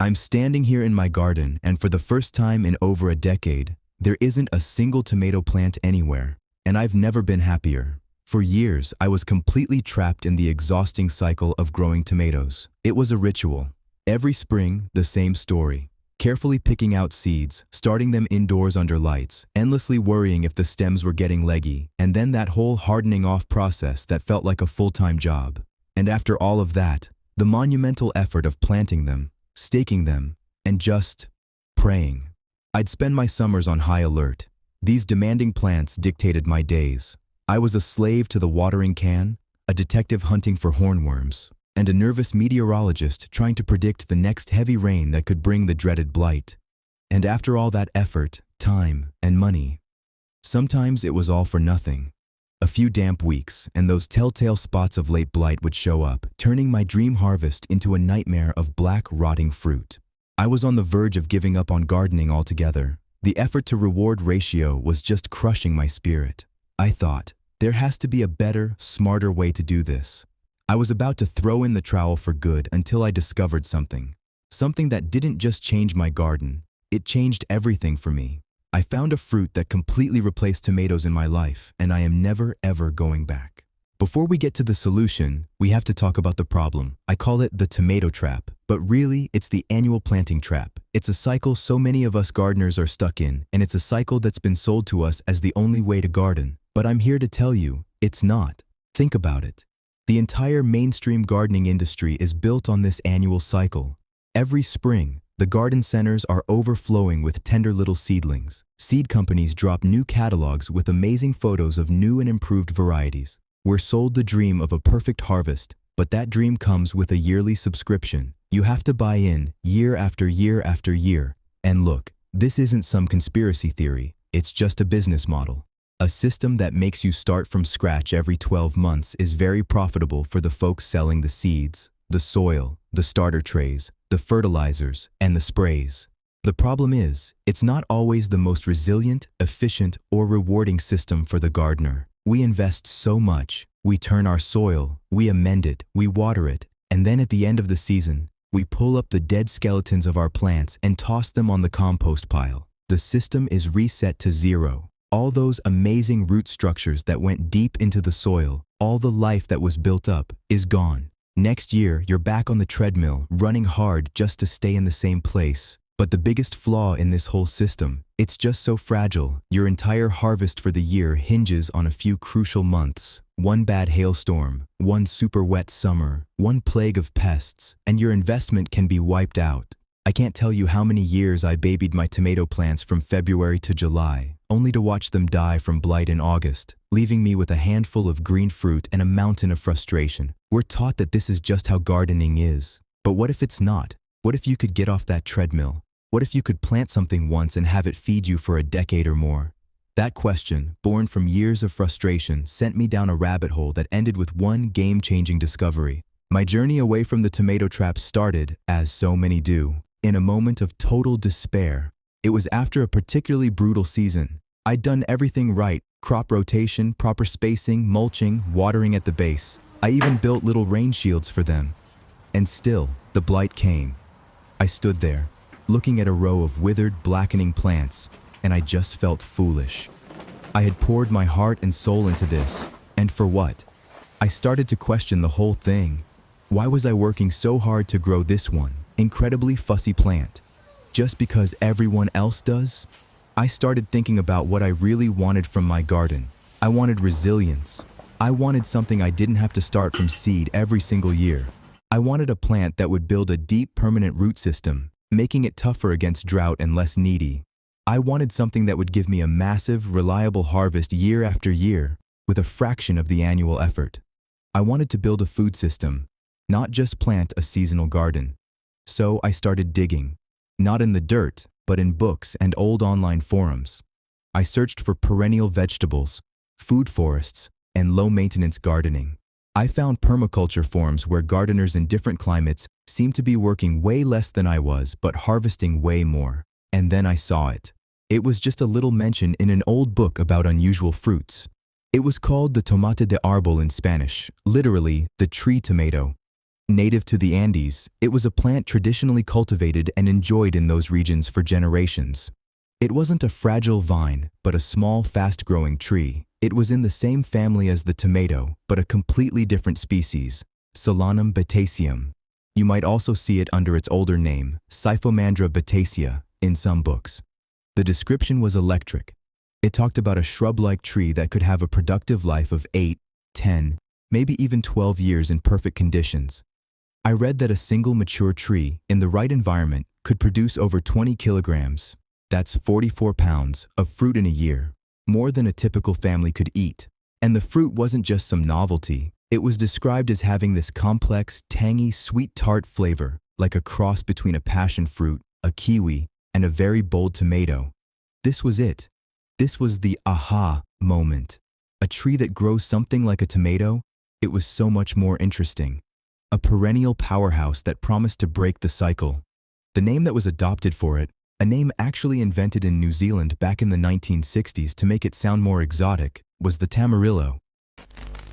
I'm standing here in my garden, and for the first time in over a decade, there isn't a single tomato plant anywhere, and I've never been happier. For years, I was completely trapped in the exhausting cycle of growing tomatoes. It was a ritual. Every spring, the same story. Carefully picking out seeds, starting them indoors under lights, endlessly worrying if the stems were getting leggy, and then that whole hardening off process that felt like a full-time job. And after all of that, the monumental effort of planting them, staking them, and just praying. I'd spend my summers on high alert. These demanding plants dictated my days. I was a slave to the watering can, a detective hunting for hornworms, and a nervous meteorologist trying to predict the next heavy rain that could bring the dreaded blight. And after all that effort, time, and money, sometimes it was all for nothing. A few damp weeks, and those telltale spots of late blight would show up, turning my dream harvest into a nightmare of black, rotting fruit. I was on the verge of giving up on gardening altogether. The effort-to-reward ratio was just crushing my spirit. I thought, there has to be a better, smarter way to do this. I was about to throw in the trowel for good until I discovered something. Something that didn't just change my garden, it changed everything for me. I found a fruit that completely replaced tomatoes in my life, and I am never ever going back. Before we get to the solution, we have to talk about the problem. I call it the tomato trap, but really, it's the annual planting trap. It's a cycle so many of us gardeners are stuck in, and it's a cycle that's been sold to us as the only way to garden. But I'm here to tell you, it's not. Think about it. The entire mainstream gardening industry is built on this annual cycle. Every spring, the garden centers are overflowing with tender little seedlings. Seed companies drop new catalogs with amazing photos of new and improved varieties. We're sold the dream of a perfect harvest, but that dream comes with a yearly subscription. You have to buy in year after year after year. And look, this isn't some conspiracy theory. It's just a business model. A system that makes you start from scratch every 12 months is very profitable for the folks selling the seeds, the soil, the starter trays, the fertilizers, and the sprays. The problem is, it's not always the most resilient, efficient, or rewarding system for the gardener. We invest so much, we turn our soil, we amend it, we water it, and then at the end of the season, we pull up the dead skeletons of our plants and toss them on the compost pile. The system is reset to zero. All those amazing root structures that went deep into the soil, all the life that was built up, is gone. Next year, you're back on the treadmill, running hard just to stay in the same place. But the biggest flaw in this whole system, it's just so fragile. Your entire harvest for the year hinges on a few crucial months. One bad hailstorm, one super wet summer, one plague of pests, and your investment can be wiped out. I can't tell you how many years I babied my tomato plants from February to July, only to watch them die from blight in August, leaving me with a handful of green fruit and a mountain of frustration. We're taught that this is just how gardening is. But what if it's not? What if you could get off that treadmill? What if you could plant something once and have it feed you for a decade or more? That question, born from years of frustration, sent me down a rabbit hole that ended with one game-changing discovery. My journey away from the tomato trap started, as so many do, in a moment of total despair. It was after a particularly brutal season. I'd done everything right: crop rotation, proper spacing, mulching, watering at the base. I even built little rain shields for them. And still, the blight came. I stood there, looking at a row of withered, blackening plants, and I just felt foolish. I had poured my heart and soul into this, and for what? I started to question the whole thing. Why was I working so hard to grow this one, incredibly fussy plant? Just because everyone else does? I started thinking about what I really wanted from my garden. I wanted resilience. I wanted something I didn't have to start from seed every single year. I wanted a plant that would build a deep, permanent root system, making it tougher against drought and less needy. I wanted something that would give me a massive, reliable harvest year after year, with a fraction of the annual effort. I wanted to build a food system, not just plant a seasonal garden. So I started digging, not in the dirt, but in books and old online forums. I searched for perennial vegetables, food forests, and low-maintenance gardening. I found permaculture forums where gardeners in different climates seemed to be working way less than I was, but harvesting way more. And then I saw it. It was just a little mention in an old book about unusual fruits. It was called the tomate de árbol in Spanish, literally the tree tomato. Native to the Andes, it was a plant traditionally cultivated and enjoyed in those regions for generations. It wasn't a fragile vine, but a small, fast-growing tree. It was in the same family as the tomato, but a completely different species, Solanum bateaceum. You might also see it under its older name, Scyphomandra batacea, in some books. The description was electric. It talked about a shrub-like tree that could have a productive life of 8, 10, maybe even 12 years in perfect conditions. I read that a single mature tree, in the right environment, could produce over 20 kilograms, that's 44 pounds, of fruit in a year, more than a typical family could eat. And the fruit wasn't just some novelty. It was described as having this complex, tangy, sweet tart flavor, like a cross between a passion fruit, a kiwi, and a very bold tomato. This was it. This was the aha moment. A tree that grows something like a tomato, it was so much more interesting. A perennial powerhouse that promised to break the cycle. The name that was adopted for it, a name actually invented in New Zealand back in the 1960s to make it sound more exotic, was the tamarillo.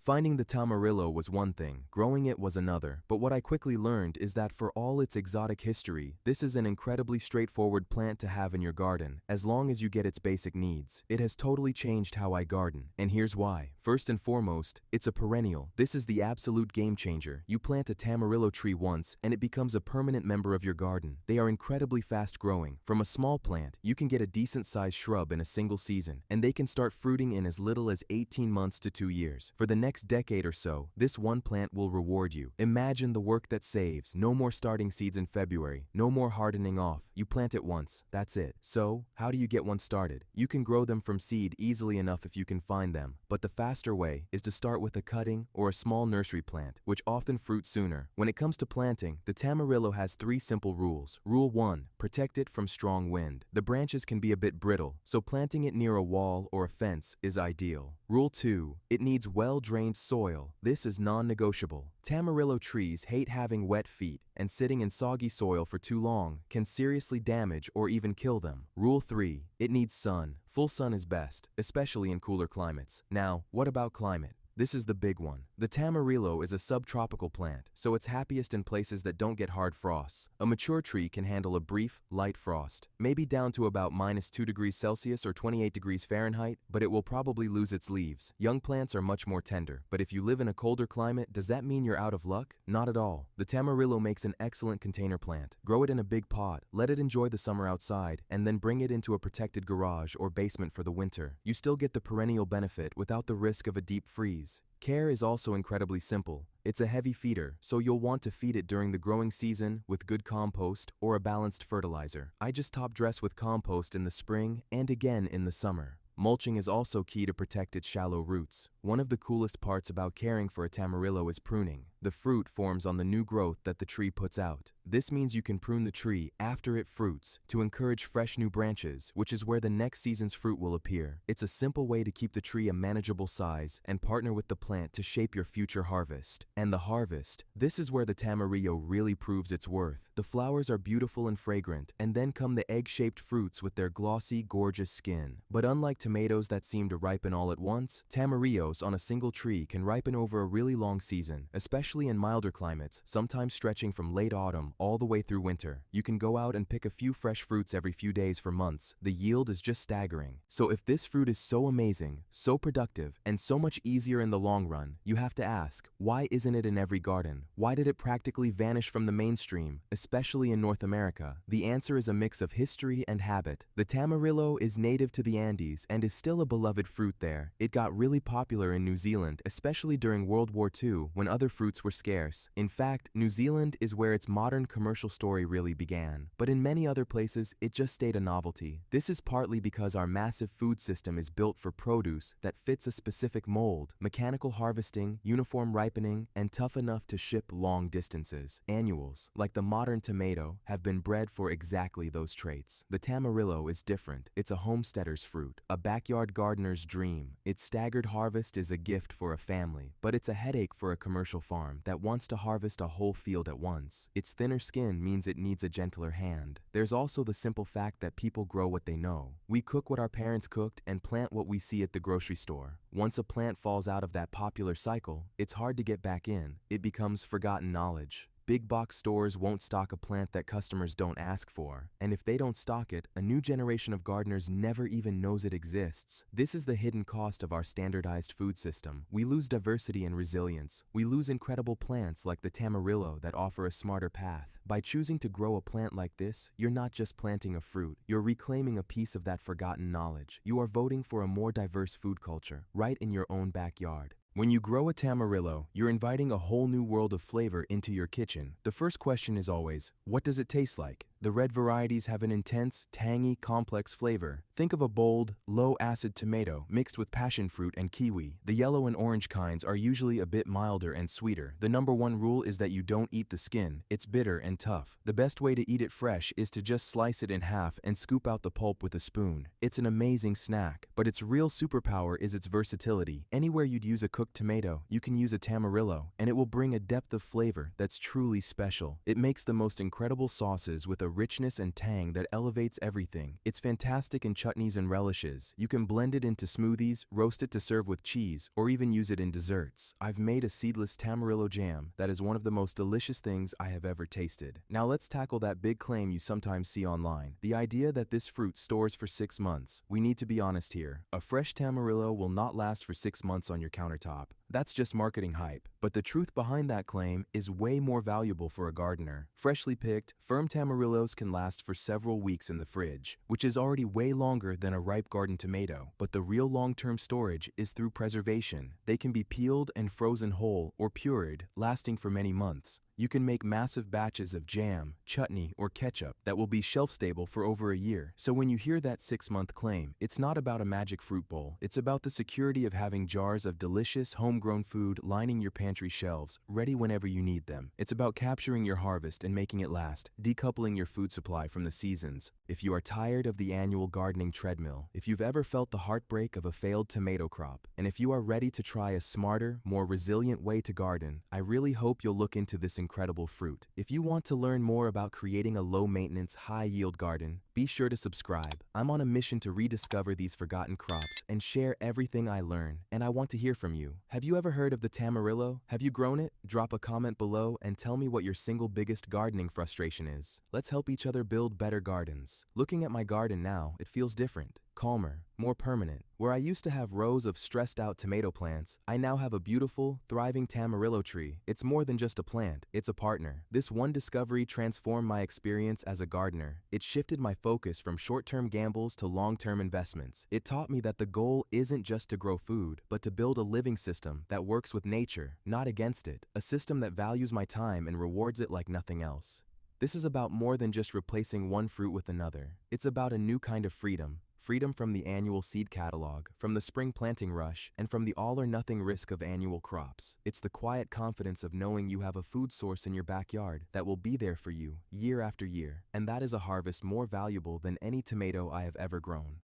Finding the tamarillo was one thing, growing it was another, but what I quickly learned is that for all its exotic history, this is an incredibly straightforward plant to have in your garden, as long as you get its basic needs. It has totally changed how I garden, and here's why. First and foremost, it's a perennial. This is the absolute game changer. You plant a tamarillo tree once, and it becomes a permanent member of your garden. They are incredibly fast growing. From a small plant, you can get a decent-sized shrub in a single season, and they can start fruiting in as little as 18 months to 2 years. For the next decade or so, this one plant will reward you. Imagine the work that saves. No more starting seeds in February. No more hardening off. You plant it once. That's it. So, how do you get one started? You can grow them from seed easily enough if you can find them, but the faster way is to start with a cutting or a small nursery plant, which often fruit sooner. When it comes to planting, the tamarillo has 3 simple rules. Rule 1. Protect it from strong wind. The branches can be a bit brittle, so planting it near a wall or a fence is ideal. Rule 2. It needs well-drained soil. This is non-negotiable. Tamarillo trees hate having wet feet, and sitting in soggy soil for too long can seriously damage or even kill them. Rule 3. It needs sun. Full sun is best, especially in cooler climates. Now, what about climate? This is the big one. The tamarillo is a subtropical plant, so it's happiest in places that don't get hard frosts. A mature tree can handle a brief, light frost, maybe down to about -2°C or 28°F, but it will probably lose its leaves. Young plants are much more tender, but if you live in a colder climate, does that mean you're out of luck? Not at all. The tamarillo makes an excellent container plant. Grow it in a big pot, let it enjoy the summer outside, and then bring it into a protected garage or basement for the winter. You still get the perennial benefit without the risk of a deep freeze. Care is also incredibly simple. It's a heavy feeder, so you'll want to feed it during the growing season with good compost or a balanced fertilizer. I just top dress with compost in the spring and again in the summer. Mulching is also key to protect its shallow roots. One of the coolest parts about caring for a tamarillo is pruning. The fruit forms on the new growth that the tree puts out. This means you can prune the tree after it fruits to encourage fresh new branches, which is where the next season's fruit will appear. It's a simple way to keep the tree a manageable size and partner with the plant to shape your future harvest. And the harvest, this is where the tamarillo really proves its worth. The flowers are beautiful and fragrant, and then come the egg-shaped fruits with their glossy, gorgeous skin. But unlike tomatoes that seem to ripen all at once, tamarillos on a single tree can ripen over a really long season, especially in milder climates, sometimes stretching from late autumn all the way through winter. You can go out and pick a few fresh fruits every few days for months. The yield is just staggering. So if this fruit is so amazing, so productive, and so much easier in the long run, you have to ask, why isn't it in every garden? Why did it practically vanish from the mainstream, especially in North America? The answer is a mix of history and habit. The tamarillo is native to the Andes and is still a beloved fruit there. It got really popular in New Zealand, especially during World War II when other fruits were scarce. In fact, New Zealand is where its modern commercial story really began. But in many other places, it just stayed a novelty. This is partly because our massive food system is built for produce that fits a specific mold, mechanical harvesting, uniform ripening, and tough enough to ship long distances. Annuals, like the modern tomato, have been bred for exactly those traits. The tamarillo is different. It's a homesteader's fruit, a backyard gardener's dream. Its staggered harvest harvest is a gift for a family, but it's a headache for a commercial farm that wants to harvest a whole field at once. Its thinner skin means it needs a gentler hand. There's also the simple fact that people grow what they know. We cook what our parents cooked and plant what we see at the grocery store. Once a plant falls out of that popular cycle, it's hard to get back in. It becomes forgotten knowledge. Big box stores won't stock a plant that customers don't ask for, and if they don't stock it, a new generation of gardeners never even knows it exists. This is the hidden cost of our standardized food system. We lose diversity and resilience. We lose incredible plants like the tamarillo that offer a smarter path. By choosing to grow a plant like this, you're not just planting a fruit, you're reclaiming a piece of that forgotten knowledge. You are voting for a more diverse food culture, right in your own backyard. When you grow a tamarillo, you're inviting a whole new world of flavor into your kitchen. The first question is always, what does it taste like? The red varieties have an intense, tangy, complex flavor. Think of a bold, low-acid tomato mixed with passion fruit and kiwi. The yellow and orange kinds are usually a bit milder and sweeter. The number one rule is that you don't eat the skin. It's bitter and tough. The best way to eat it fresh is to just slice it in half and scoop out the pulp with a spoon. It's an amazing snack, but its real superpower is its versatility. Anywhere you'd use a cooked tomato, you can use a tamarillo, and it will bring a depth of flavor that's truly special. It makes the most incredible sauces with a richness and tang that elevates everything. It's fantastic in chutneys and relishes. You can blend it into smoothies, roast it to serve with cheese, or even use it in desserts. I've made a seedless tamarillo jam that is one of the most delicious things I have ever tasted. Now let's tackle that big claim you sometimes see online. The idea that this fruit stores for 6 months. We need to be honest here. A fresh tamarillo will not last for 6 months on your countertop. That's just marketing hype. But the truth behind that claim is way more valuable for a gardener. Freshly picked, firm tamarillos can last for several weeks in the fridge, which is already way longer than a ripe garden tomato. But the real long-term storage is through preservation. They can be peeled and frozen whole or pureed, lasting for many months. You can make massive batches of jam, chutney, or ketchup that will be shelf-stable for over a year. So when you hear that 6-month claim, it's not about a magic fruit bowl. It's about the security of having jars of delicious, homegrown food lining your pantry shelves, ready whenever you need them. It's about capturing your harvest and making it last, decoupling your food supply from the seasons. If you are tired of the annual gardening treadmill, if you've ever felt the heartbreak of a failed tomato crop, and if you are ready to try a smarter, more resilient way to garden, I really hope you'll look into this incredible fruit. If you want to learn more about creating a low-maintenance, high-yield garden, be sure to subscribe. I'm on a mission to rediscover these forgotten crops and share everything I learn, and I want to hear from you. Have you ever heard of the tamarillo? Have you grown it? Drop a comment below and tell me what your single biggest gardening frustration is. Let's help each other build better gardens. Looking at my garden now, it feels different. Calmer, more permanent. Where I used to have rows of stressed-out tomato plants, I now have a beautiful, thriving tamarillo tree. It's more than just a plant, it's a partner. This one discovery transformed my experience as a gardener. It shifted my focus from short-term gambles to long-term investments. It taught me that the goal isn't just to grow food, but to build a living system that works with nature, not against it. A system that values my time and rewards it like nothing else. This is about more than just replacing one fruit with another. It's about a new kind of freedom. Freedom from the annual seed catalog, from the spring planting rush, and from the all-or-nothing risk of annual crops. It's the quiet confidence of knowing you have a food source in your backyard that will be there for you year after year, and that is a harvest more valuable than any tomato I have ever grown.